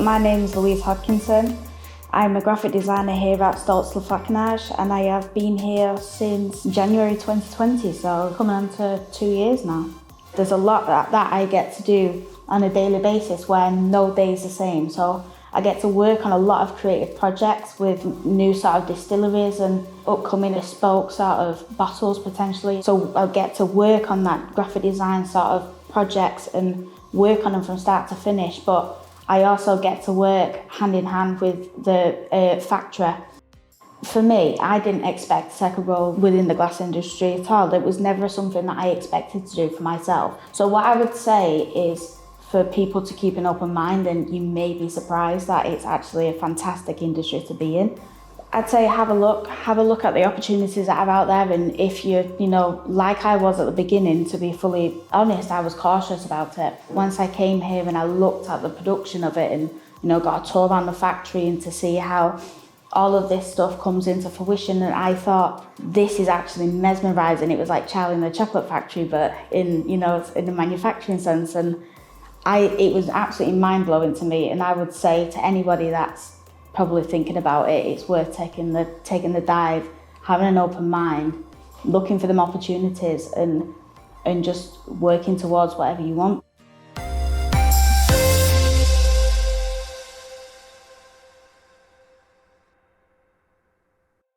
My name is Louise Hodkinson. I'm a graphic designer here at Stoelzle Flaconnage, and I have been here since January 2020, so coming on to 2 years now. There's a lot that I get to do on a daily basis where no day is the same. So I get to work on a lot of creative projects with new sort of distilleries and upcoming bespoke sort of bottles potentially. So I'll get to work on that graphic design sort of projects and work on them from start to finish. But I also get to work hand in hand with the factory. For me, I didn't expect to take a role within the glass industry at all. It was never something that I expected to do for myself. So what I would say is for people to keep an open mind, and you may be surprised that it's actually a fantastic industry to be in. I'd say have a look at the opportunities that are out there, and if you're, like I was at the beginning, to be fully honest, I was cautious about it. Once I came here and I looked at the production of it and, got a tour around the factory and to see how all of this stuff comes into fruition, and I thought, this is actually mesmerising. It was like Charlie in the Chocolate Factory, but in the manufacturing sense, and it was absolutely mind-blowing to me. And I would say to anybody that's probably thinking about it, it's worth taking the dive, having an open mind, looking for them opportunities and just working towards whatever you want.